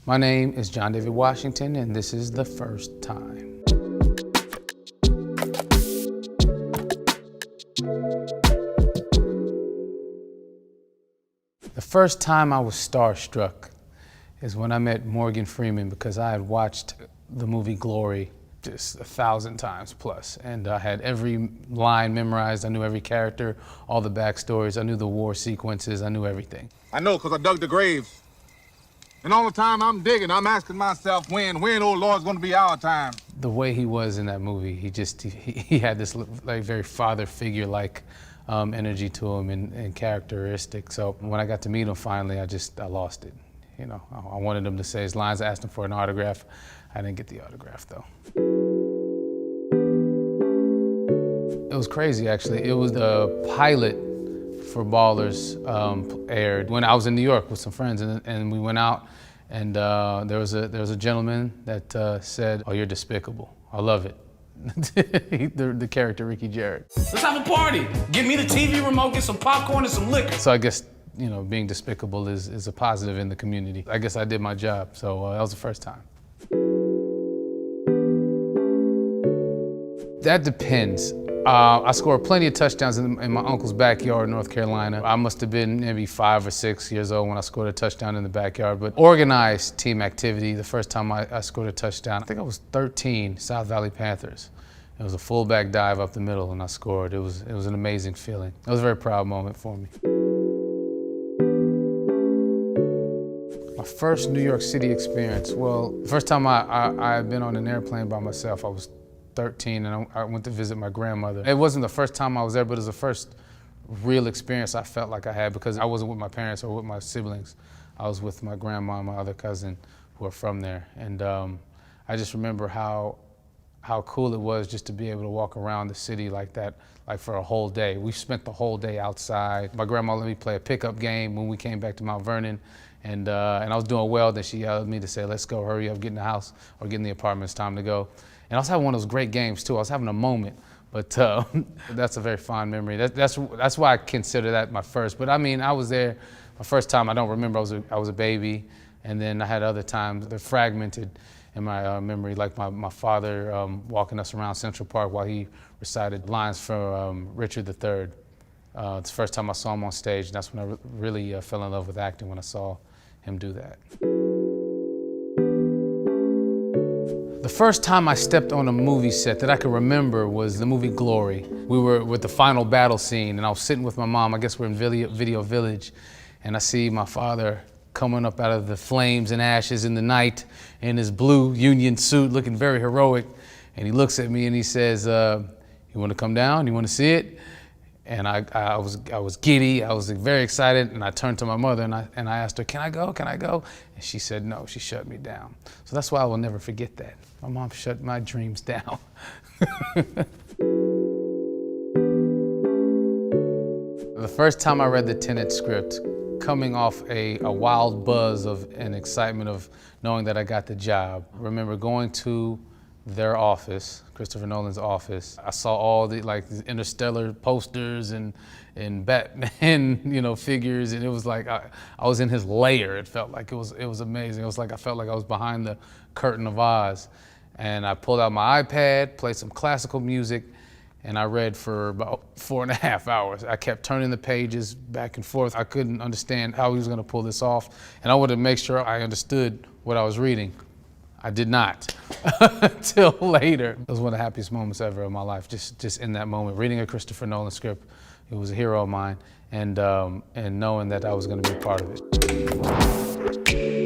My name is John David Washington, and this is The First Time. The first time I was starstruck is when I met Morgan Freeman, because I had watched the movie Glory just 1,000 times plus, and I had every line memorized. I knew every character, all the backstories. I knew the war sequences. I knew everything. I know, because I dug the graves. And all the time I'm digging, I'm asking myself, when, oh Lord, is going to be our time? The way he was in that movie, he had this like very father figure-like energy to him and characteristic. So when I got to meet him finally, I lost it. You know, I wanted him to say his lines. I asked him for an autograph. I didn't get the autograph though. It was crazy, actually. It was the pilot for Ballers aired when I was in New York with some friends, and we went out, and there was a gentleman that said, "Oh, you're despicable." I love it. the character Ricky Jarrett. Let's have a party. Give me the TV remote, get some popcorn and some liquor. So I guess, you know, being despicable is a positive in the community. I guess I did my job, so that was the first time. That depends. I scored plenty of touchdowns in my uncle's backyard in North Carolina. I must have been maybe 5 or 6 years old when I scored a touchdown in the backyard. But organized team activity, the first time I scored a touchdown, I think I was 13, South Valley Panthers. It was a fullback dive up the middle and I scored. It was an amazing feeling. It was a very proud moment for me. My first New York City experience, well, the first time I had been on an airplane by myself, I was 13, and I went to visit my grandmother. It wasn't the first time I was there, but it was the first real experience I felt like I had, because I wasn't with my parents or with my siblings. I was with my grandma and my other cousin who are from there. And I just remember how cool it was just to be able to walk around the city like that, like for a whole day. We spent the whole day outside. My grandma let me play a pickup game when we came back to Mount Vernon, and I was doing well. Then she yelled at me to say, "Let's go, hurry up, get in the house or get in the apartment, it's time to go." And I was having one of those great games too. I was having a moment, but that's a very fond memory. That's why I consider that my first. But I mean, I was there, my first time, I don't remember, I was a baby. And then I had other times, they're fragmented in my memory, like my father walking us around Central Park while he recited lines from Richard III. It's the first time I saw him on stage, and that's when I really fell in love with acting, when I saw him do that. The first time I stepped on a movie set that I could remember was the movie Glory. We were with the final battle scene, and I was sitting with my mom. I guess we're in Video Village, and I see my father coming up out of the flames and ashes in the night in his blue Union suit, looking very heroic. And he looks at me and he says, "You want to come down? You want to see it?" And I was giddy. I was very excited, and I turned to my mother and I asked her, "Can I go? Can I go?" And she said no. She shut me down. So that's why I will never forget that. My mom shut my dreams down. The first time I read the Tenet script, coming off a wild buzz and excitement of knowing that I got the job, I remember going to their office, Christopher Nolan's office. I saw all the these interstellar posters and Batman, you know, figures, and it was like I was in his lair. It felt like it was amazing. It was like I felt like I was behind the curtain of Oz. And I pulled out my iPad, played some classical music, and I read for about 4.5 hours. I kept turning the pages back and forth. I couldn't understand how he was going to pull this off, and I wanted to make sure I understood what I was reading. I did not until later. It was one of the happiest moments ever of my life, just in that moment, reading a Christopher Nolan script. It was a hero of mine, and knowing that I was going to be a part of it.